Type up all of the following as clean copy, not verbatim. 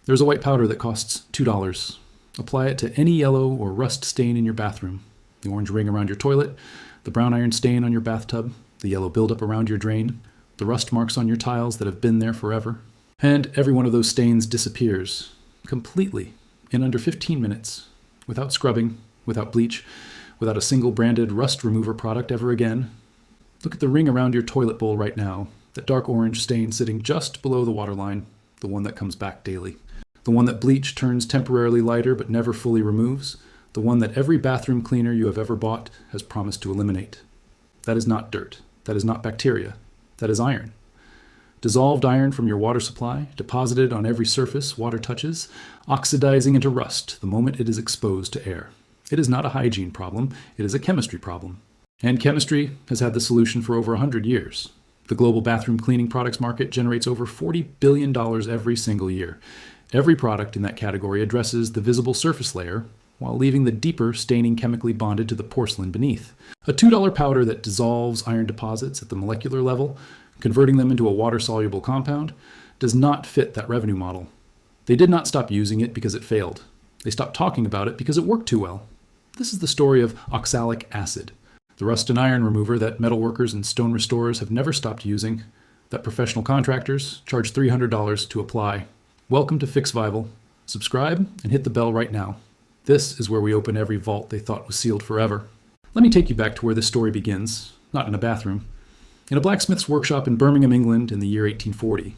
There's a white powder that costs $2. Apply it to any yellow or rust stain in your bathroom. The orange ring around your toilet, the brown iron stain on your bathtub, the yellow buildup around your drain, the rust marks on your tiles that have been there forever. And every one of those stains disappears completely in under 15 minutes, without scrubbing, without bleach, without a single branded rust remover product ever again. Look at the ring around your toilet bowl right now, that dark orange stain sitting just below the waterline, the one that comes back daily. The one that bleach turns temporarily lighter but never fully removes, the one that every bathroom cleaner you have ever bought has promised to eliminate. That is not dirt. That is not bacteria. That is iron. Dissolved iron from your water supply, deposited on every surface water touches, oxidizing into rust the moment it is exposed to air. It is not a hygiene problem, it is a chemistry problem. And chemistry has had the solution for over 100 years. The global bathroom cleaning products market generates over $40 billion every single year. Every product in that category addresses the visible surface layer while leaving the deeper staining chemically bonded to the porcelain beneath. A $2 powder that dissolves iron deposits at the molecular level, converting them into a water-soluble compound, does not fit that revenue model. They did not stop using it because it failed. They stopped talking about it because it worked too well. This is the story of oxalic acid, the rust and iron remover that metalworkers and stone restorers have never stopped using, that professional contractors charge $300 to apply. Welcome to Fixvival. Subscribe and hit the bell right now. This is where we open every vault they thought was sealed forever. Let me take you back to where this story begins, not in a bathroom. In a blacksmith's workshop in Birmingham, England in the year 1840.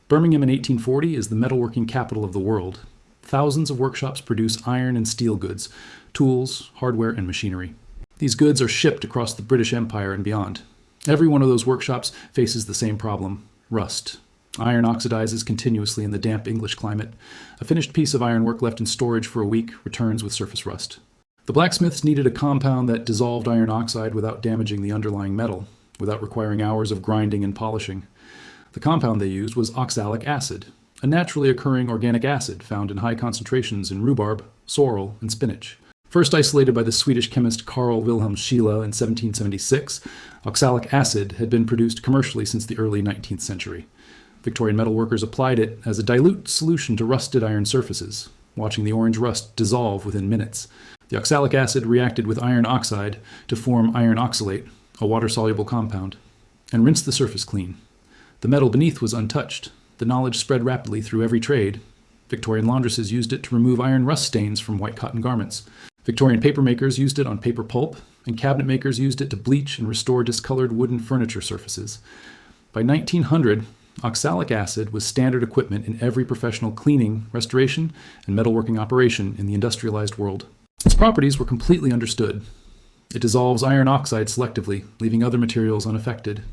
Birmingham in 1840 is the metalworking capital of the world. Thousands of workshops produce iron and steel goods, tools, hardware, and machinery. These goods are shipped across the British Empire and beyond. Every one of those workshops faces the same problem: rust. Iron oxidizes continuously in the damp English climate. A finished piece of ironwork left in storage for a week returns with surface rust. The blacksmiths needed a compound that dissolved iron oxide without damaging the underlying metal, without requiring hours of grinding and polishing. The compound they used was oxalic acid, a naturally occurring organic acid found in high concentrations in rhubarb, sorrel, and spinach. First isolated by the Swedish chemist Carl Wilhelm Scheele in 1776, oxalic acid had been produced commercially since the early 19th century. Victorian metalworkers applied it as a dilute solution to rusted iron surfaces, watching the orange rust dissolve within minutes. The oxalic acid reacted with iron oxide to form iron oxalate, a water-soluble compound, and rinsed the surface clean. The metal beneath was untouched. The knowledge spread rapidly through every trade. Victorian laundresses used it to remove iron rust stains from white cotton garments. Victorian papermakers used it on paper pulp, and cabinet makers used it to bleach and restore discolored wooden furniture surfaces. By 1900, oxalic acid was standard equipment in every professional cleaning, restoration, and metalworking operation in the industrialized world. Its properties were completely understood. It dissolves iron oxide selectively, leaving other materials unaffected.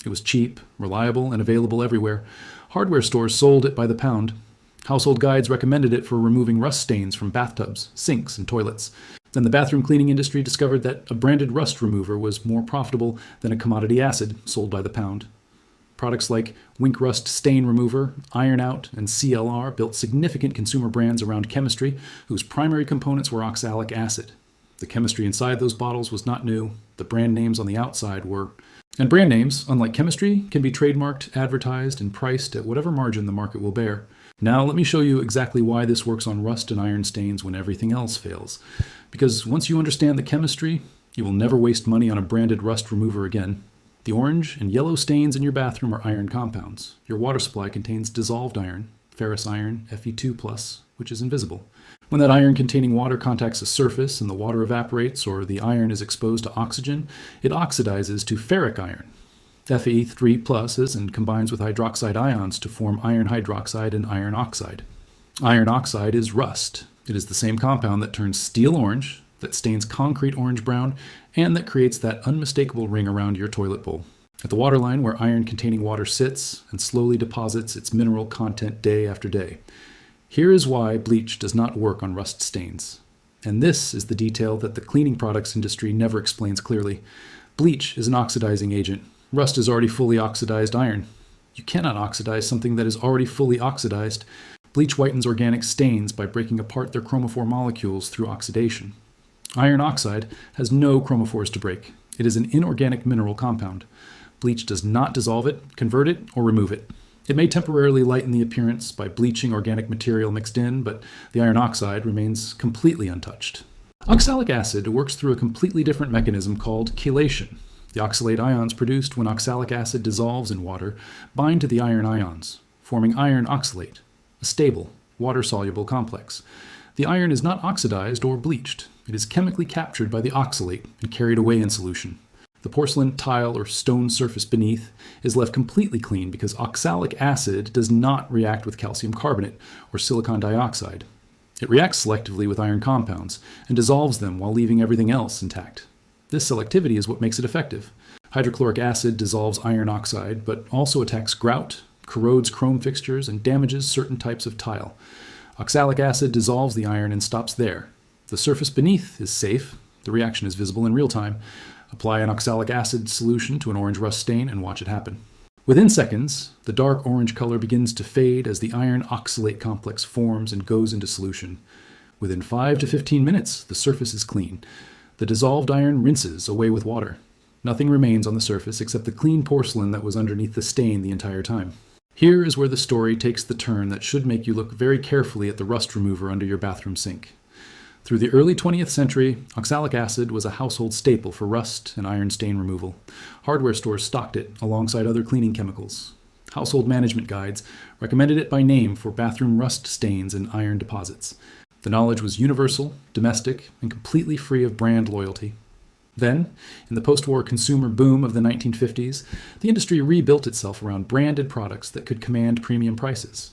It was cheap, reliable, and available everywhere. Hardware stores sold it by the pound. Household guides recommended it for removing rust stains from bathtubs, sinks, and toilets. Then the bathroom cleaning industry discovered that a branded rust remover was more profitable than a commodity acid sold by the pound. Products like Wink Rust Stain Remover, Iron Out, and CLR built significant consumer brands around chemistry whose primary components were oxalic acid. The chemistry inside those bottles was not new. The brand names on the outside were. And brand names, unlike chemistry, can be trademarked, advertised, and priced at whatever margin the market will bear. Now let me show you exactly why this works on rust and iron stains when everything else fails. Because once you understand the chemistry, you will never waste money on a branded rust remover again. The orange and yellow stains in your bathroom are iron compounds. Your water supply contains dissolved iron, ferrous iron, Fe2+, which is invisible. When that iron-containing water contacts a surface and the water evaporates or the iron is exposed to oxygen, it oxidizes to ferric iron, Fe3+, and combines with hydroxide ions to form iron hydroxide and iron oxide. Iron oxide is rust. It is the same compound that turns steel orange, that stains concrete orange-brown, and that creates that unmistakable ring around your toilet bowl. At the waterline where iron-containing water sits and slowly deposits its mineral content day after day. Here is why bleach does not work on rust stains. And this is the detail that the cleaning products industry never explains clearly. Bleach is an oxidizing agent. Rust is already fully oxidized iron. You cannot oxidize something that is already fully oxidized. Bleach whitens organic stains by breaking apart their chromophore molecules through oxidation. Iron oxide has no chromophores to break. It is an inorganic mineral compound. Bleach does not dissolve it, convert it, or remove it. It may temporarily lighten the appearance by bleaching organic material mixed in, but the iron oxide remains completely untouched. Oxalic acid works through a completely different mechanism called chelation. The oxalate ions produced when oxalic acid dissolves in water bind to the iron ions, forming iron oxalate, a stable, water-soluble complex. The iron is not oxidized or bleached. It is chemically captured by the oxalate and carried away in solution. The porcelain, tile, or stone surface beneath is left completely clean because oxalic acid does not react with calcium carbonate or silicon dioxide. It reacts selectively with iron compounds and dissolves them while leaving everything else intact. This selectivity is what makes it effective. Hydrochloric acid dissolves iron oxide, but also attacks grout, corrodes chrome fixtures, and damages certain types of tile. Oxalic acid dissolves the iron and stops there. The surface beneath is safe. The reaction is visible in real time. Apply an oxalic acid solution to an orange rust stain and watch it happen. Within seconds, the dark orange color begins to fade as the iron oxalate complex forms and goes into solution. Within 5 to 15 minutes, the surface is clean. The dissolved iron rinses away with water. Nothing remains on the surface except the clean porcelain that was underneath the stain the entire time. Here is where the story takes the turn that should make you look very carefully at the rust remover under your bathroom sink. Through the early 20th century, oxalic acid was a household staple for rust and iron stain removal. Hardware stores stocked it alongside other cleaning chemicals. Household management guides recommended it by name for bathroom rust stains and iron deposits. The knowledge was universal, domestic, and completely free of brand loyalty. Then, in the post-war consumer boom of the 1950s, the industry rebuilt itself around branded products that could command premium prices.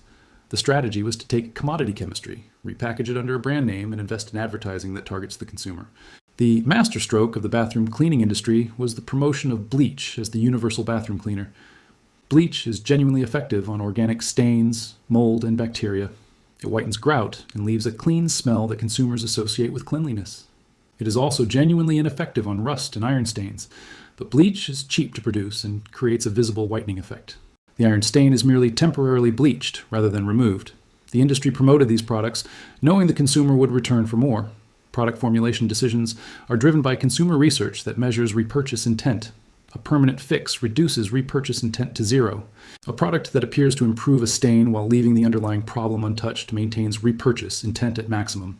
The strategy was to take commodity chemistry, repackage it under a brand name, and invest in advertising that targets the consumer. The masterstroke of the bathroom cleaning industry was the promotion of bleach as the universal bathroom cleaner. Bleach is genuinely effective on organic stains, mold, and bacteria. It whitens grout and leaves a clean smell that consumers associate with cleanliness. It is also genuinely ineffective on rust and iron stains, but bleach is cheap to produce and creates a visible whitening effect. The iron stain is merely temporarily bleached rather than removed. The industry promoted these products knowing the consumer would return for more. Product formulation decisions are driven by consumer research that measures repurchase intent. A permanent fix reduces repurchase intent to zero. A product that appears to improve a stain while leaving the underlying problem untouched maintains repurchase intent at maximum.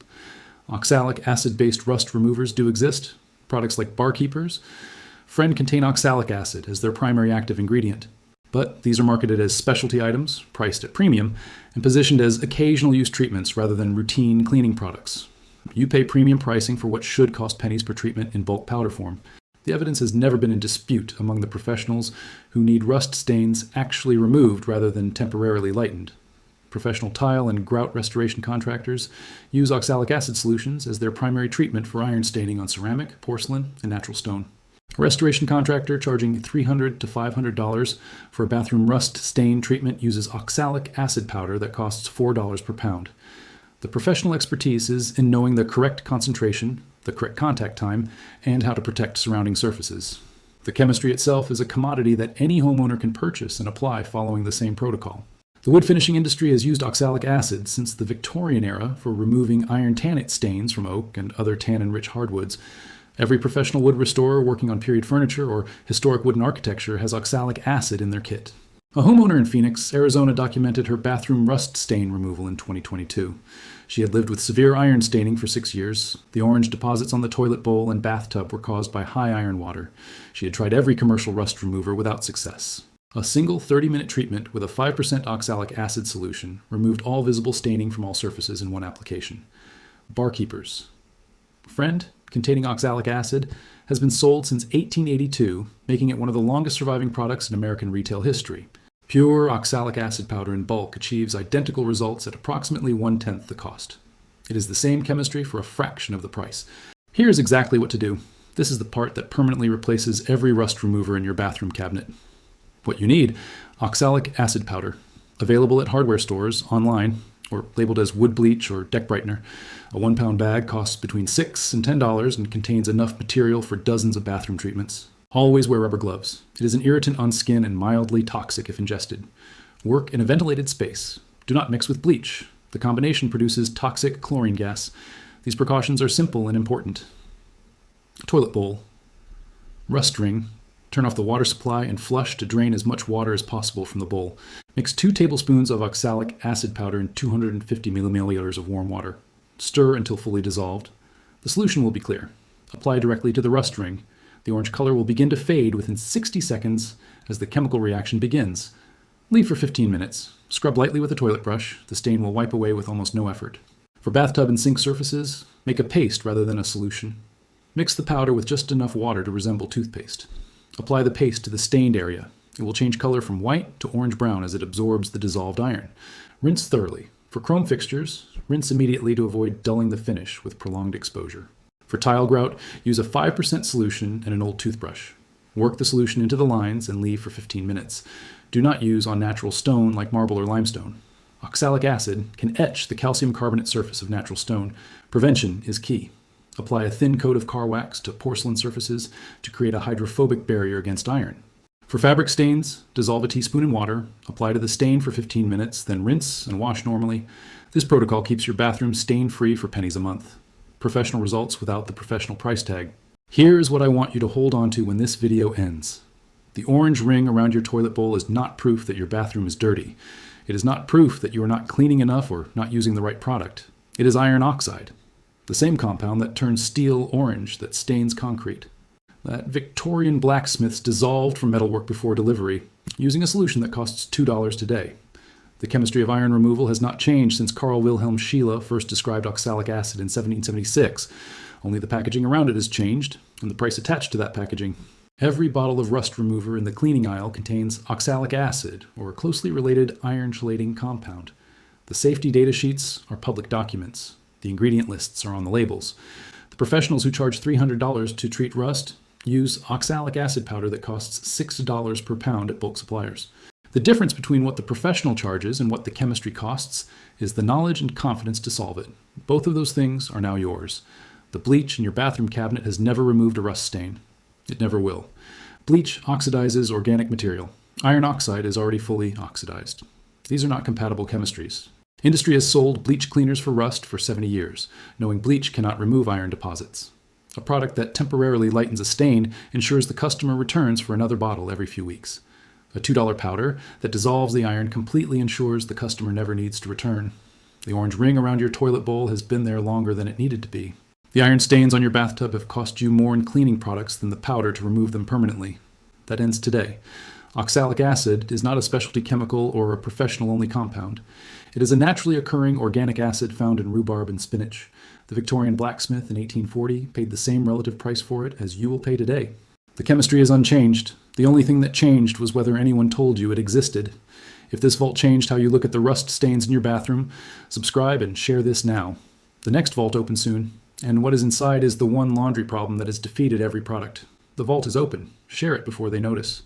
Oxalic acid-based rust removers do exist. Products like Barkeepers, Friend contain oxalic acid as their primary active ingredient. But these are marketed as specialty items, priced at premium, and positioned as occasional use treatments rather than routine cleaning products. You pay premium pricing for what should cost pennies per treatment in bulk powder form. The evidence has never been in dispute among the professionals who need rust stains actually removed rather than temporarily lightened. Professional tile and grout restoration contractors use oxalic acid solutions as their primary treatment for iron staining on ceramic, porcelain, and natural stone. A restoration contractor charging $300 to $500 for a bathroom rust stain treatment uses oxalic acid powder that costs $4 per pound. The professional expertise is in knowing the correct concentration, the correct contact time, and how to protect surrounding surfaces. The chemistry itself is a commodity that any homeowner can purchase and apply following the same protocol. The wood finishing industry has used oxalic acid since the Victorian era for removing iron tannate stains from oak and other tannin-rich hardwoods. Every professional wood restorer working on period furniture or historic wooden architecture has oxalic acid in their kit. A homeowner in Phoenix, Arizona documented her bathroom rust stain removal in 2022. She had lived with severe iron staining for 6 years. The orange deposits on the toilet bowl and bathtub were caused by high iron water. She had tried every commercial rust remover without success. A single 30-minute treatment with a 5% oxalic acid solution removed all visible staining from all surfaces in one application. Barkeepers. Friend, containing oxalic acid, has been sold since 1882, making it one of the longest surviving products in American retail history. Pure oxalic acid powder in bulk achieves identical results at approximately 1/10 the cost. It is the same chemistry for a fraction of the price. Here's exactly what to do. This is the part that permanently replaces every rust remover in your bathroom cabinet. What you need: oxalic acid powder, available at hardware stores, online, or labeled as wood bleach or deck brightener. A 1-pound bag costs between $6 and $10 and contains enough material for dozens of bathroom treatments. Always wear rubber gloves. It is an irritant on skin and mildly toxic if ingested. Work in a ventilated space. Do not mix with bleach. The combination produces toxic chlorine gas. These precautions are simple and important. Toilet bowl. Rust ring. Turn off the water supply and flush to drain as much water as possible from the bowl. Mix 2 tablespoons of oxalic acid powder in 250 milliliters of warm water. Stir until fully dissolved. The solution will be clear. Apply directly to the rust ring. The orange color will begin to fade within 60 seconds as the chemical reaction begins. Leave for 15 minutes. Scrub lightly with a toilet brush. The stain will wipe away with almost no effort. For bathtub and sink surfaces, make a paste rather than a solution. Mix the powder with just enough water to resemble toothpaste. Apply the paste to the stained area. It will change color from white to orange-brown as it absorbs the dissolved iron. Rinse thoroughly. For chrome fixtures, rinse immediately to avoid dulling the finish with prolonged exposure. For tile grout, use a 5% solution and an old toothbrush. Work the solution into the lines and leave for 15 minutes. Do not use on natural stone like marble or limestone. Oxalic acid can etch the calcium carbonate surface of natural stone. Prevention is key. Apply a thin coat of car wax to porcelain surfaces to create a hydrophobic barrier against iron. For fabric stains, dissolve a teaspoon in water, apply to the stain for 15 minutes, then rinse and wash normally. This protocol keeps your bathroom stain-free for pennies a month. Professional results without the professional price tag. Here is what I want you to hold on to when this video ends. The orange ring around your toilet bowl is not proof that your bathroom is dirty. It is not proof that you are not cleaning enough or not using the right product. It is iron oxide, the same compound that turns steel orange that stains concrete. That Victorian blacksmiths dissolved from metalwork before delivery, using a solution that costs $2 today. The chemistry of iron removal has not changed since Carl Wilhelm Scheele first described oxalic acid in 1776. Only the packaging around it has changed, and the price attached to that packaging. Every bottle of rust remover in the cleaning aisle contains oxalic acid, or a closely related iron chelating compound. The safety data sheets are public documents. The ingredient lists are on the labels. The professionals who charge $300 to treat rust use oxalic acid powder that costs $6 per pound at bulk suppliers. The difference between what the professional charges and what the chemistry costs is the knowledge and confidence to solve it. Both of those things are now yours. The bleach in your bathroom cabinet has never removed a rust stain. It never will. Bleach oxidizes organic material. Iron oxide is already fully oxidized. These are not compatible chemistries. Industry has sold bleach cleaners for rust for 70 years, knowing bleach cannot remove iron deposits. A product that temporarily lightens a stain ensures the customer returns for another bottle every few weeks. A $2 powder that dissolves the iron completely ensures the customer never needs to return. The orange ring around your toilet bowl has been there longer than it needed to be. The iron stains on your bathtub have cost you more in cleaning products than the powder to remove them permanently. That ends today. Oxalic acid is not a specialty chemical or a professional-only compound. It is a naturally occurring organic acid found in rhubarb and spinach. The Victorian blacksmith in 1840 paid the same relative price for it as you will pay today. The chemistry is unchanged. The only thing that changed was whether anyone told you it existed. If this vault changed how you look at the rust stains in your bathroom, subscribe and share this now. The next vault opens soon, and what is inside is the one laundry problem that has defeated every product. The vault is open. Share it before they notice.